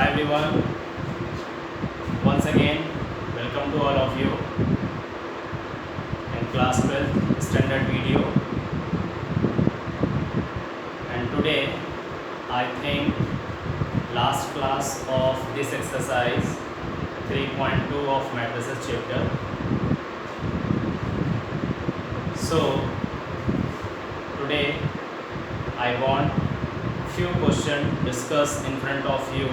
Hi everyone, once again welcome to all of you in class 12 standard video. And today I think last class of this exercise 3.2 of matrices chapter. So today I want few questions discussed in front of you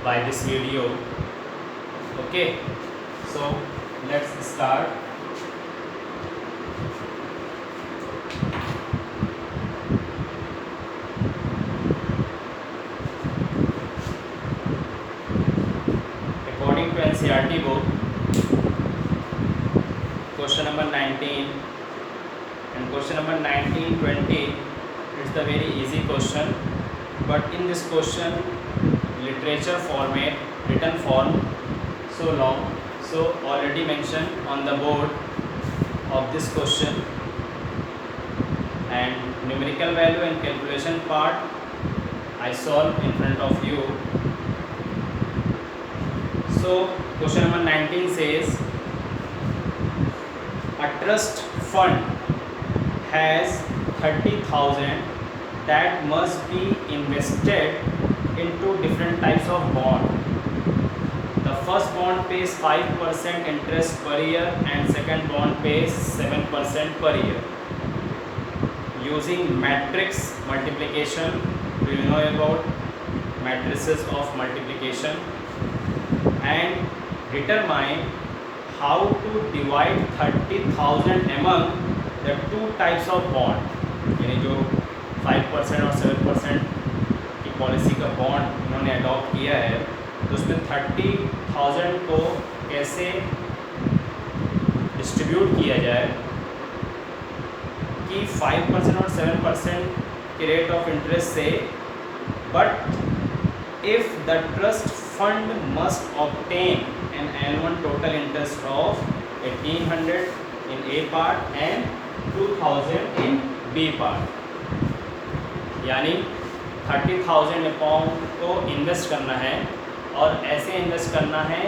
by this video. Okay, so let's start. According to NCERT book, question number 19 and question number 19, 20, it's the very easy question, but in this question literature format, written form so long, so already mentioned on the board of this question, and numerical value and calculation part I solve in front of you. So question number 19 says a trust fund has 30,000 that must be invested into different types of bond. The first bond pays 5% interest per year and second bond pays 7% per year. Using matrix multiplication, do you know about matrices of multiplication? And determine how to divide 30,000 among the two types of bond, यानी जो 5% और 7% की policy का bond इन्होंने adopt किया है, तो उसमें 30,000 को कैसे डिस्ट्रीब्यूट किया जाए कि 5% और 7% के रेट ऑफ इंटरेस्ट से, but if the trust fund must obtain an annual total interest of 1800 in A part and 2000 in B part, यानी 30,000 अमाउंट को इन्वेस्ट करना है और ऐसे इन्वेस्ट करना है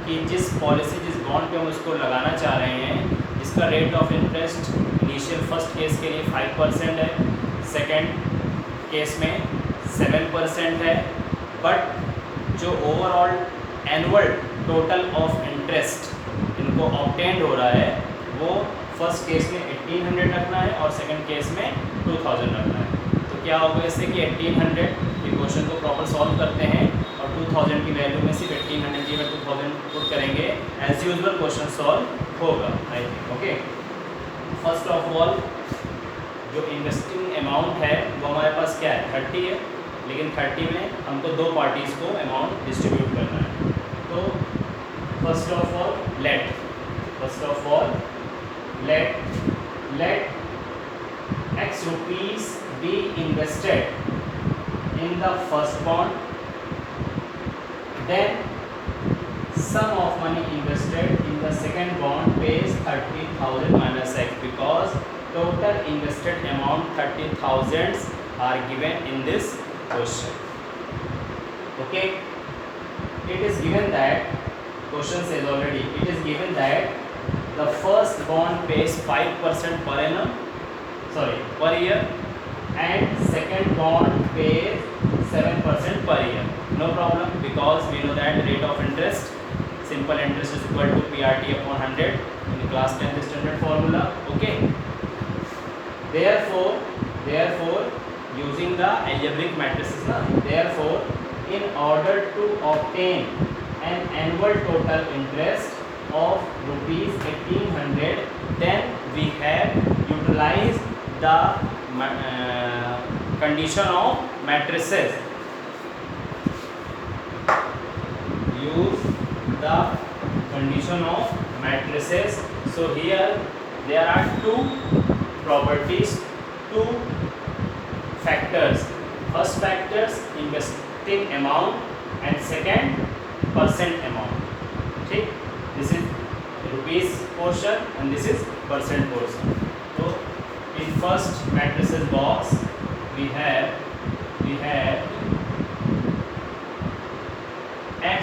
कि जिस पॉलिसी जिस बॉन्ड पे हम उसको लगाना चाह रहे हैं, जिसका rate of interest initial first case के लिए 5% है, सेकंड केस में 7% है, बट जो overall annual total of interest इनको ऑब्टेन्ड हो रहा है वो फर्स्ट केस में 1800 रखना है और सेकंड केस में 2000 रखना है. तो क्या होगा इससे कि 1800 के क्वेश्चन को प्रॉपर सॉल्व करते हैं और 2000 की वैल्यू में सिर्फ 1800 की में 2000 पुट करेंगे, एज यूजुअल क्वेश्चन सॉल्व होगा I think. Okay, first of all जो इन्वेस्टिंग अमाउंट है वो हमारे पास क्या है, 30 है, लेकिन 30 में हमको दो पार्टीज़ को अमाउंट डिस्ट्रीब्यूट करना है. तो first of all let X rupees be invested in the first bond, then sum of money invested in the second bond pays 30,000 minus X, because total invested amount 30,000 are given in this question. Okay, it is given that question says already, it is given that the first bond pays 5% per year and second bond pays 7% per year. No problem, because we know that rate of interest, simple interest is equal to PRT upon 100 in class 10th standard formula. Okay, therefore using the algebraic matrices therefore in order to obtain an annual total interest of rupees 1800, then we have utilized the condition of matrices. Use the condition of matrices. So here there are two properties, two factors. First factors investing amount and second percent amount. ठीक, this is rupees portion and this is percent portion. So in first matrices box we have x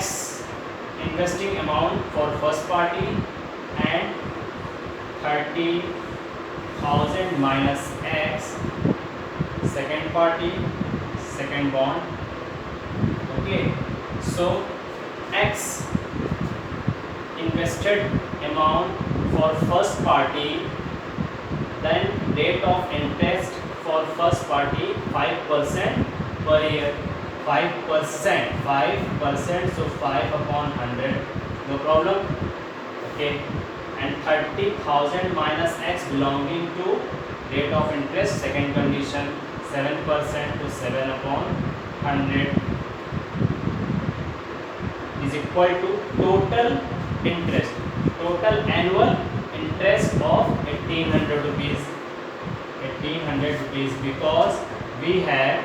investing amount for first party and 30,000 minus x second party, second bond. Okay, so x invested amount for first party, then rate of interest for first party 5% per year. 5%, so 5 upon 100, no problem. Okay, and 30,000 minus x belonging to rate of interest, second condition 7%, to 7 upon 100 is equal to total interest, total annual interest of 1800 rupees. 1800 rupees, because we have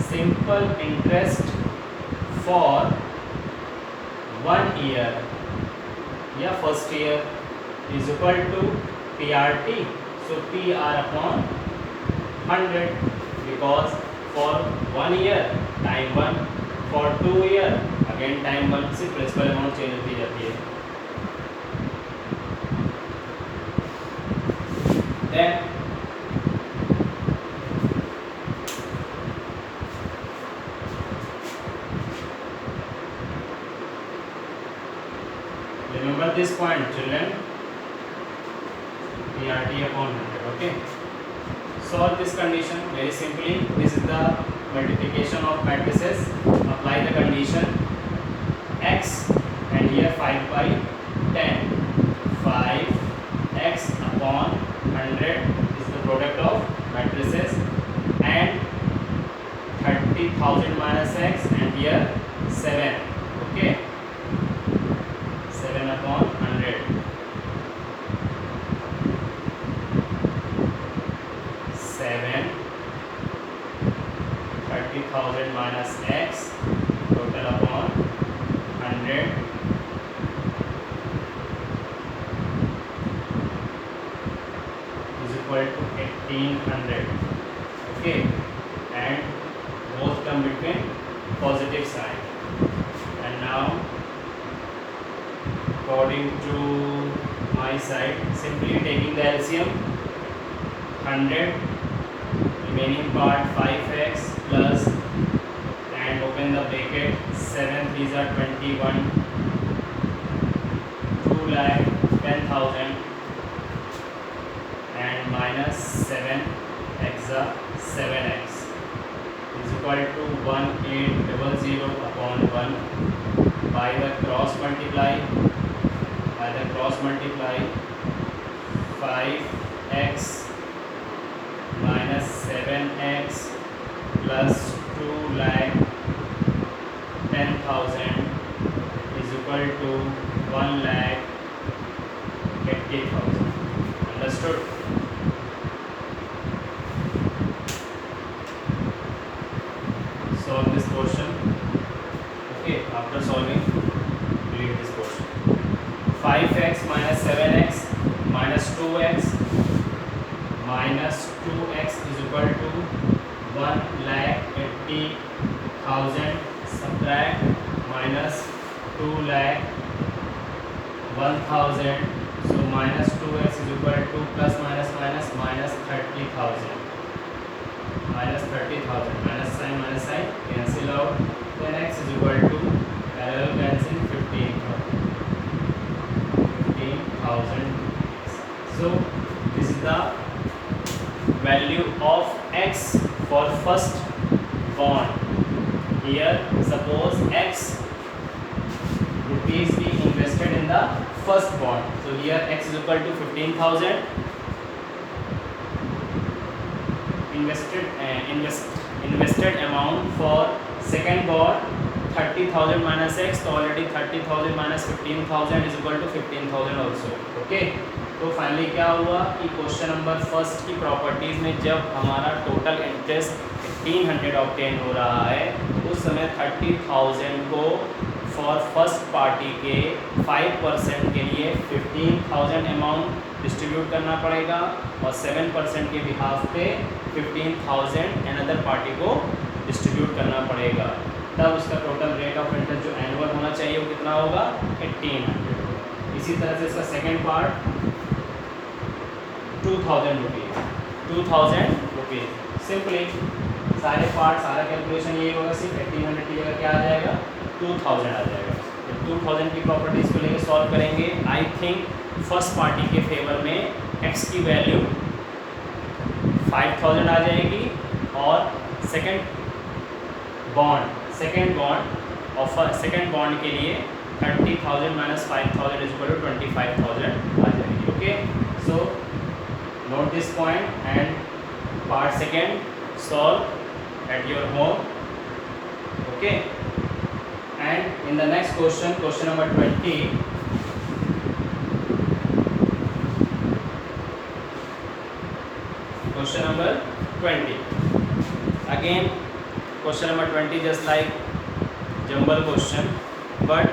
simple interest for 1 year, या first year is equal to PRT, so PR upon 100, because for 1 year time 1, for 2 year again time 1 से principal amount change होती जाती है. Then remember this point, children. PRT upon 100. Okay. Solve this condition very simply. This is the multiplication of matrices. Apply the condition x, and here 5 by 10. 5x upon 100 is the product of matrices, and 30,000 minus x, and here 7. Okay, 7 upon 100. 30,000 minus x total upon 100 is equal to 1800. Okay, and both come between positive sign. And now according to my side, simply taking the LCM, 100 remaining part 5x plus, and open the bracket, 7 these are 21, 2,10,000, and minus 7x 7x is equal to 1800 upon 1. By the cross multiply, 5x minus 7x plus 2,10,000 is equal to 1,80,000. Understood? Solve this portion. Okay, after solving, delete this portion. 5x minus 7x minus 2x is equal to 1,80,000. Subtract minus 2,01,000. So minus 2x is equal to plus minus 30,000. Minus 30,000. Minus sign cancel out. Then x is equal to parallel cancel 15,000. So this is the value of x for first bond. Here suppose x rupees be invested in the first bond. So here x is equal to 15,000 invested amount for second bond, 30,000 minus x, तो already 30,000 minus 15,000 is equal to 15,000 also. Okay, तो finally क्या हुआ कि question number first की properties में जब हमारा total interest 1800 obtain हो रहा है, उस समय 30,000 को फॉर फर्स्ट पार्टी के 5% के लिए 15,000 अमाउंट डिस्ट्रीब्यूट करना पड़ेगा और 7% के बिहाफ पे 15,000 अनदर पार्टी को डिस्ट्रीब्यूट करना पड़ेगा। तब उसका टोटल रेट ऑफ इंटरेस्ट जो एनुअल होना चाहिए वो कितना होगा, 1800 होगा। इसी तरह से इसका second part 2,000 rupees, 2,000 rupees. Simply सारे पार्ट सारा कैलकुलेशन यही होगा, सिर्फ 1800 की जगह क्या आ जाएगा, 2000 आ जाएगा। तो 2000 की प्रॉपर्टीज़ को लेकर सॉल्व करेंगे। आई थिंक फर्स्ट पार्टी के फेवर में x की वैल्यू 5000 आ जाएगी और सेकंड बॉन्ड और सेकंड बॉन्ड के लिए 30,000 माइनस 5,000 इज इक्वल टू 25,000 आ जाएगी। Okay, so note this point and part second solve at your home. Okay, and in the next question, question number 20, question number 20 again, question number 20 just like jumble question, but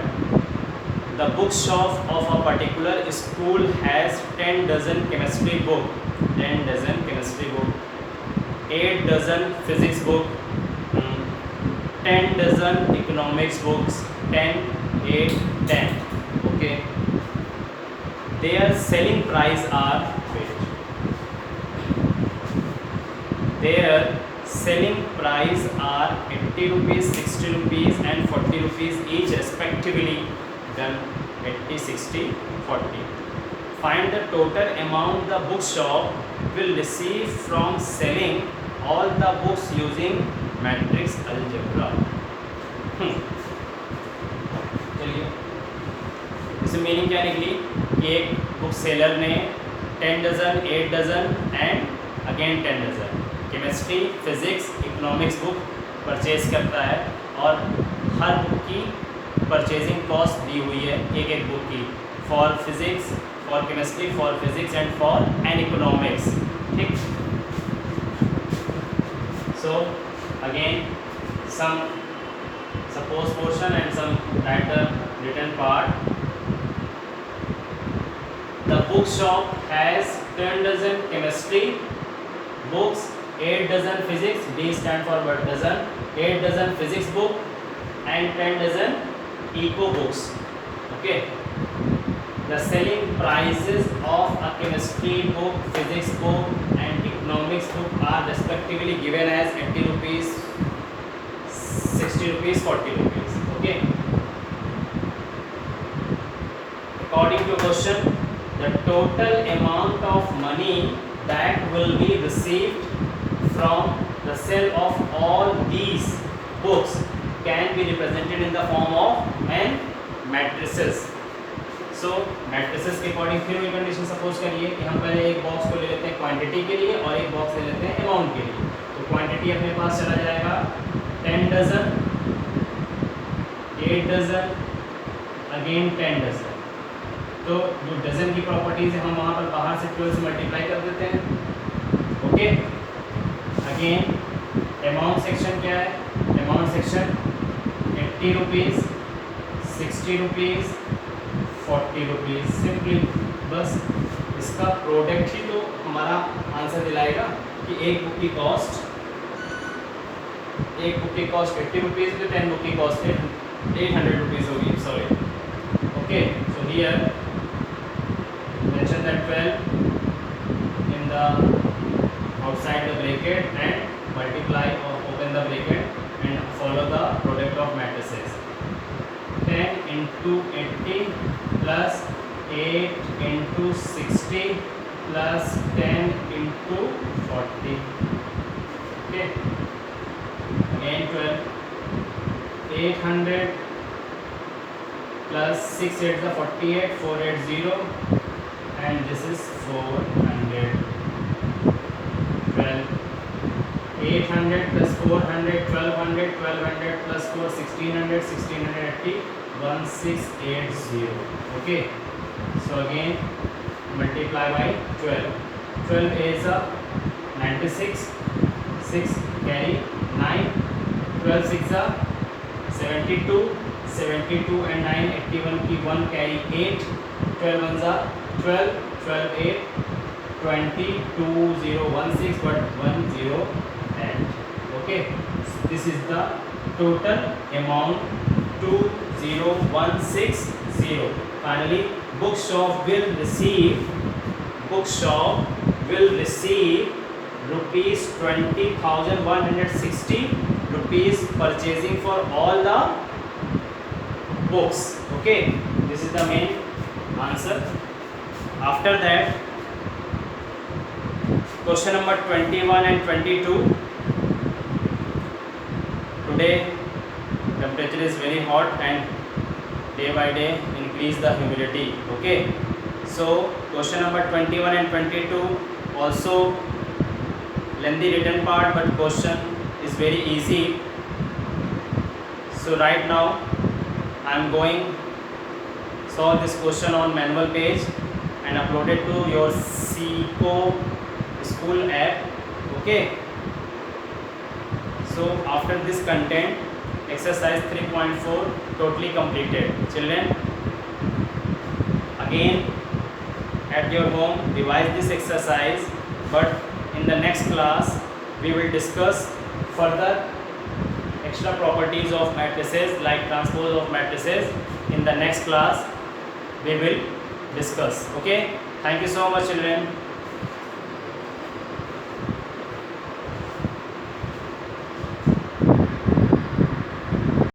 the bookshop of a particular school has 10 dozen chemistry book, 10 dozen chemistry book, 8 dozen physics book, 10 dozen economics books, 10, 8, 10. Okay, their selling price are, their selling price are 80 rupees, 60 rupees and 40 rupees each respectively, done 80, 60, 40. Find the total amount the bookshop will receive from selling all the books using matrix algebra. चलिए, इसमें meaning क्या निकली कि एक book seller ने 10 dozen, 8 dozen and again 10 dozen chemistry, physics, economics book purchase करता है और हर बुक की परचेजिंग कॉस्ट दी हुई है एक एक बुक की, for physics, for chemistry, for physics and for an economics. ठीक, so again some suppose portion and some written part. The bookshop has 10 dozen chemistry books, 8 dozen physics, D stand for what dozen, 8 dozen physics book and 10 dozen eco books. Okay, the selling prices of a chemistry book, physics book and economics book are respectively given as 80 rupees, 60 rupees, 40 rupees. Okay, according to question, the total amount of money that will be received from the sale of all these books can be represented in the form of n matrices. So matrices के according फिर वही condition suppose करिए कि हम पहले एक box को ले लेते हैं क्वांटिटी के लिए और एक बॉक्स ले लेते हैं अमाउंट के लिए। तो क्वांटिटी अपने पास चला जाएगा 10 डजन, 8 डजन, अगेन 10 डजन। तो जो डजन की प्रॉपर्टीज है हम वहाँ पर बाहर से 12 से मल्टीप्लाई कर देते हैं। ओके, अगेन अमाउंट सेक्शन क्या है, amount section 80 rupees, 60 rupees, 40 rupees. Simply बस इसका प्रोडक्ट ही तो हमारा आंसर दिलाएगा कि एक बुक की कॉस्ट 80 रुपीज़ पे 10 बुक की कॉस्ट 800 रुपीज़ होगी। Sorry, okay, so here mention that 12 in the outside the bracket and multiply और open the bracket and follow the product of matrices. 10 into 80 plus 8 into 60 plus 10 into 40. Okay, again 12, 800 plus 6 8 is 48, 480 and this is 400. 12, 800 plus 400, 1200, 1200 plus 4, 1600, 1680, 1680. Okay, so again multiply by 12. 12 is 96, 6 carry 9, 12 6 72, 72 and 9, 81 की 1 carry 8, 12 ones are 12, 12 8, 20, 2 0 1 6 but 1 0 8. Okay, this is the total amount 20160. Finally, bookshop will receive rupees 20,160 rupees purchasing for all the books. Okay, this is the main answer. After that, question number 21 and 22. Today temperature is very hot and day by day increase the humidity. Okay, so question number 21 and 22 also lengthy written part, but question is very easy. So right now I am going solve this question on manual page and upload it to your Seco school app. Okay, so after this content, exercise 3.4 totally completed. Children, again at your home revise this exercise, but in the next class we will discuss further extra properties of matrices like transpose of matrices. In the next class we will discuss. Okay, thank you so much children.